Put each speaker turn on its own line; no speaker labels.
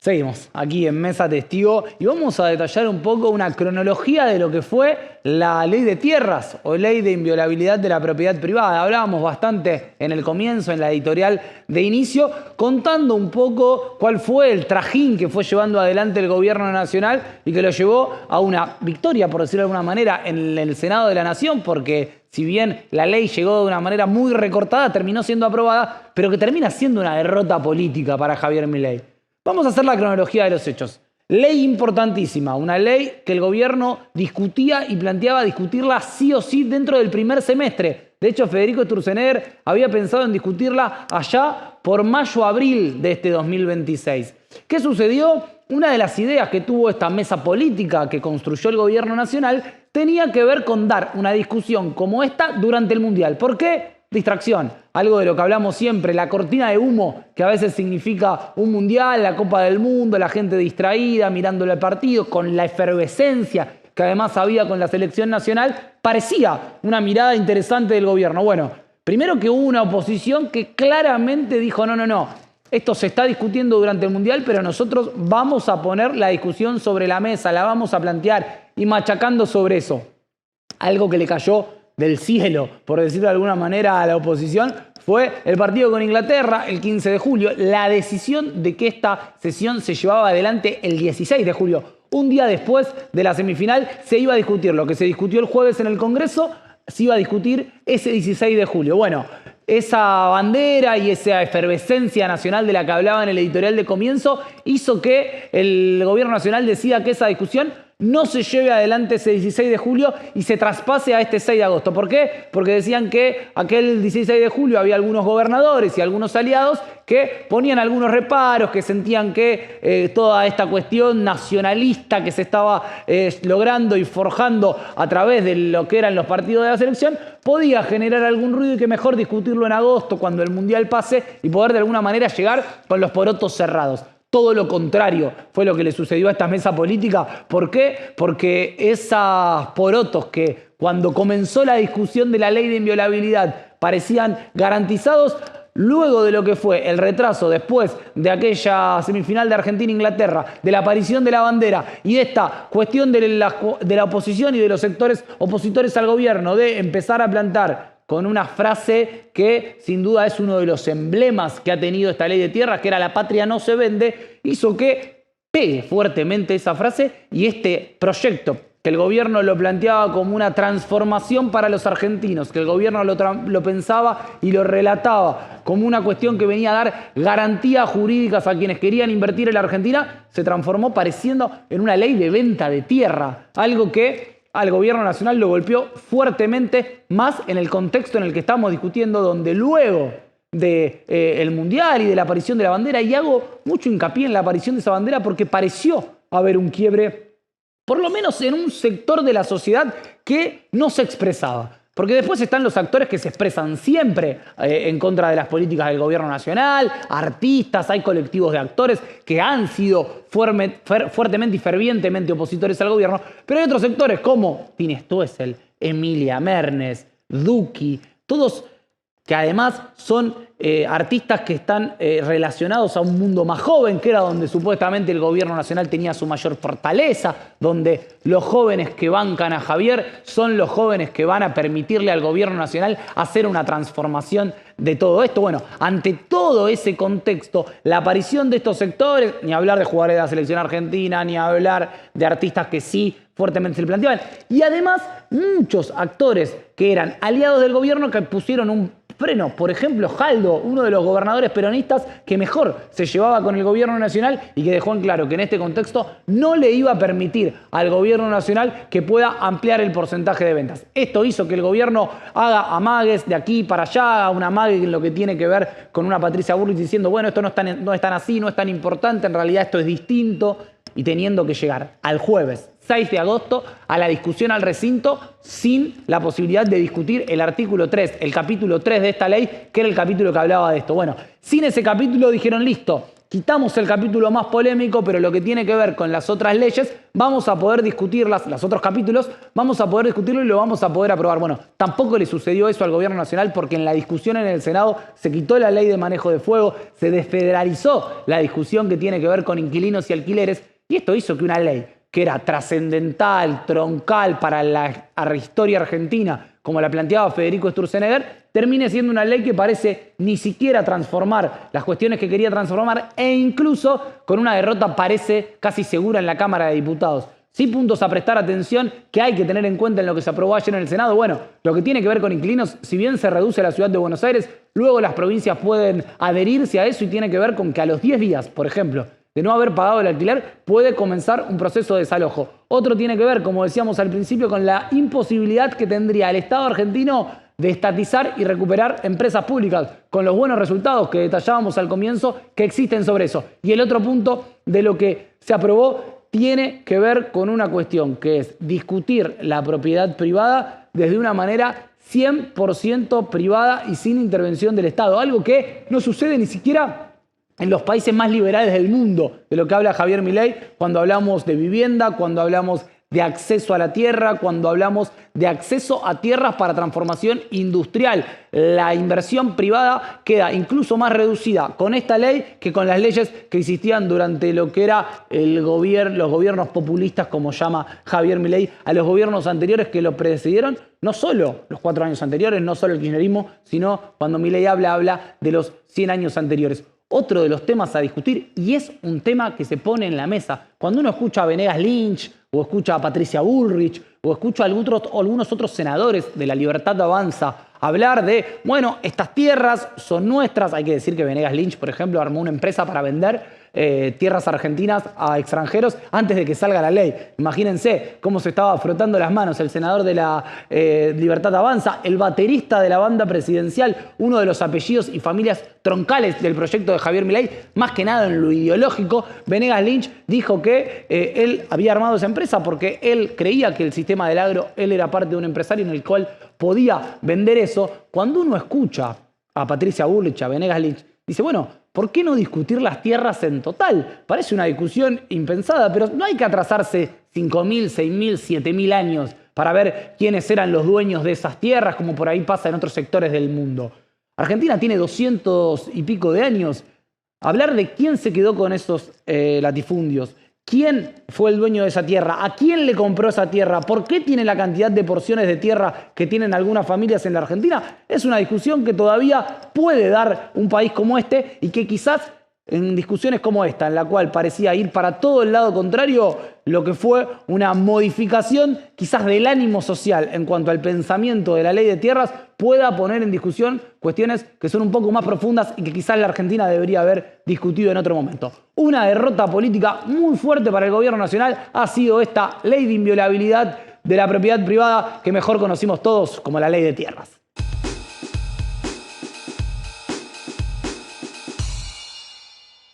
Seguimos aquí en Mesa Testigo y vamos a detallar un poco una cronología de lo que fue la ley de tierras o ley de inviolabilidad de la propiedad privada. Hablábamos bastante en el comienzo, en la editorial de inicio, contando un poco cuál fue el trajín que fue llevando adelante el gobierno nacional y que lo llevó a una victoria, por decirlo de alguna manera, en el Senado de la Nación, porque si bien la ley llegó de una manera muy recortada, terminó siendo aprobada, pero que termina siendo una derrota política para Javier Milei. Vamos a hacer la cronología de los hechos. Ley importantísima, una ley que el gobierno discutía y planteaba discutirla sí o sí dentro del primer semestre. De hecho, Federico Sturzenegger había pensado en discutirla allá por mayo-abril de este 2026. ¿Qué sucedió? Una de las ideas que tuvo esta mesa política que construyó el gobierno nacional tenía que ver con dar una discusión como esta durante el Mundial. ¿Por qué? Distracción, algo de lo que hablamos siempre, la cortina de humo que a veces significa un mundial, la Copa del Mundo, la gente distraída, mirándole el partido, con la efervescencia que además había con la selección nacional, parecía una mirada interesante del gobierno. Bueno, primero que hubo una oposición que claramente dijo no, esto se está discutiendo durante el mundial, pero nosotros vamos a poner la discusión sobre la mesa, la vamos a plantear y machacando sobre eso. Algo que le cayó del cielo, por decirlo de alguna manera, a la oposición, fue el partido con Inglaterra el 15 de julio. La decisión de que esta sesión se llevaba adelante el 16 de julio. Un día después de la semifinal se iba a discutir lo que se discutió el jueves en el Congreso, se iba a discutir ese 16 de julio. Bueno, esa bandera y esa efervescencia nacional de la que hablaba en el editorial de comienzo hizo que el gobierno nacional decida que esa discusión no se lleve adelante ese 16 de julio y se traspase a este 6 de agosto. ¿Por qué? Porque decían que aquel 16 de julio había algunos gobernadores y algunos aliados que ponían algunos reparos, que sentían que toda esta cuestión nacionalista que se estaba logrando y forjando a través de lo que eran los partidos de la selección podía generar algún ruido y que mejor discutirlo en agosto cuando el Mundial pase y poder de alguna manera llegar con los porotos cerrados. Todo lo contrario fue lo que le sucedió a esta mesa política. ¿Por qué? Porque esos porotos que cuando comenzó la discusión de la ley de inviolabilidad parecían garantizados, luego de lo que fue el retraso después de aquella semifinal de Argentina-Inglaterra, de la aparición de la bandera y de esta cuestión de la oposición y de los sectores opositores al gobierno de empezar a plantar con una frase que sin duda es uno de los emblemas que ha tenido esta ley de tierras, que era "la patria no se vende", hizo que pegue fuertemente esa frase y este proyecto que el gobierno lo planteaba como una transformación para los argentinos, que el gobierno lo pensaba y lo relataba como una cuestión que venía a dar garantías jurídicas a quienes querían invertir en la Argentina, se transformó pareciendo en una ley de venta de tierra, algo que al gobierno nacional lo golpeó fuertemente, más en el contexto en el que estamos discutiendo, donde luego del Mundial y de la aparición de la bandera, y hago mucho hincapié en la aparición de esa bandera porque pareció haber un quiebre, por lo menos en un sector de la sociedad que no se expresaba. Porque después están los actores que se expresan siempre en contra de las políticas del gobierno nacional, artistas, hay colectivos de actores que han sido fuertemente y fervientemente opositores al gobierno, pero hay otros sectores como Tini Stoessel, Emilia Mernes, Duki, todos que además son artistas que están relacionados a un mundo más joven, que era donde supuestamente el gobierno nacional tenía su mayor fortaleza, donde los jóvenes que bancan a Javier son los jóvenes que van a permitirle al gobierno nacional hacer una transformación de todo esto. Bueno, ante todo ese contexto, la aparición de estos sectores, ni hablar de jugadores de la selección argentina, ni hablar de artistas que sí fuertemente se le planteaban, y además muchos actores que eran aliados del gobierno que pusieron un freno. Por ejemplo, Jaldo, uno de los gobernadores peronistas que mejor se llevaba con el gobierno nacional y que dejó en claro que en este contexto no le iba a permitir al gobierno nacional que pueda ampliar el porcentaje de ventas. Esto hizo que el gobierno haga amagues de aquí para allá, haga una amague en lo que tiene que ver con una Patricia Bullrich diciendo, bueno, esto no es tan así, no es tan importante, en realidad esto es distinto, y teniendo que llegar al jueves 6 de agosto a la discusión al recinto sin la posibilidad de discutir el artículo 3, el capítulo 3 de esta ley, que era el capítulo que hablaba de esto. Bueno, sin ese capítulo dijeron, listo, quitamos el capítulo más polémico, pero lo que tiene que ver con las otras leyes, vamos a poder discutirlas, los otros capítulos, vamos a poder discutirlo y lo vamos a poder aprobar. Bueno, tampoco le sucedió eso al gobierno nacional porque en la discusión en el Senado se quitó la ley de manejo de fuego, se desfederalizó la discusión que tiene que ver con inquilinos y alquileres, y esto hizo que una ley que era trascendental, troncal para la historia argentina, como la planteaba Federico Sturzenegger, termine siendo una ley que parece ni siquiera transformar las cuestiones que quería transformar e incluso con una derrota parece casi segura en la Cámara de Diputados. Sí, puntos a prestar atención que hay que tener en cuenta en lo que se aprobó ayer en el Senado. Bueno, lo que tiene que ver con inquilinos, si bien se reduce la ciudad de Buenos Aires, luego las provincias pueden adherirse a eso y tiene que ver con que a los 10 días, por ejemplo, de no haber pagado el alquiler, puede comenzar un proceso de desalojo. Otro tiene que ver, como decíamos al principio, con la imposibilidad que tendría el Estado argentino de estatizar y recuperar empresas públicas, con los buenos resultados que detallábamos al comienzo que existen sobre eso. Y el otro punto de lo que se aprobó tiene que ver con una cuestión, que es discutir la propiedad privada desde una manera 100% privada y sin intervención del Estado, algo que no sucede ni siquiera en los países más liberales del mundo, de lo que habla Javier Milei cuando hablamos de vivienda, cuando hablamos de acceso a la tierra, cuando hablamos de acceso a tierras para transformación industrial. La inversión privada queda incluso más reducida con esta ley que con las leyes que existían durante lo que era los gobiernos populistas, como llama Javier Milei, a los gobiernos anteriores que lo precedieron, no solo los 4 años anteriores, no solo el kirchnerismo, sino cuando Milei habla de los 100 años anteriores. Otro de los temas a discutir, y es un tema que se pone en la mesa, cuando uno escucha a Venegas Lynch, o escucha a Patricia Bullrich, o escucha a algunos otros senadores de La Libertad Avanza hablar de, bueno, estas tierras son nuestras. Hay que decir que Venegas Lynch, por ejemplo, armó una empresa para vender tierras argentinas a extranjeros antes de que salga la ley. Imagínense cómo se estaba frotando las manos el senador de La Libertad Avanza, el baterista de la banda presidencial, uno de los apellidos y familias troncales del proyecto de Javier Milei, más que nada en lo ideológico. Venegas Lynch dijo que él había armado esa empresa porque él creía que el sistema del agro, él era parte de un empresario en el cual podía vender eso. Cuando uno escucha a Patricia Bullrich, a Venegas Lynch, dice, bueno, ¿por qué no discutir las tierras en total? Parece una discusión impensada, pero no hay que atrasarse 5.000, 6.000, 7.000 años para ver quiénes eran los dueños de esas tierras, como por ahí pasa en otros sectores del mundo. Argentina tiene 200 y pico de años. Hablar de quién se quedó con esos latifundios, quién fue el dueño de esa tierra, a quién le compró esa tierra, por qué tiene la cantidad de porciones de tierra que tienen algunas familias en la Argentina, es una discusión que todavía puede dar un país como este y que quizás en discusiones como esta, en la cual parecía ir para todo el lado contrario, lo que fue una modificación quizás del ánimo social en cuanto al pensamiento de la ley de tierras, pueda poner en discusión cuestiones que son un poco más profundas y que quizás la Argentina debería haber discutido en otro momento. Una derrota política muy fuerte para el gobierno nacional ha sido esta ley de inviolabilidad de la propiedad privada que mejor conocimos todos como la ley de tierras.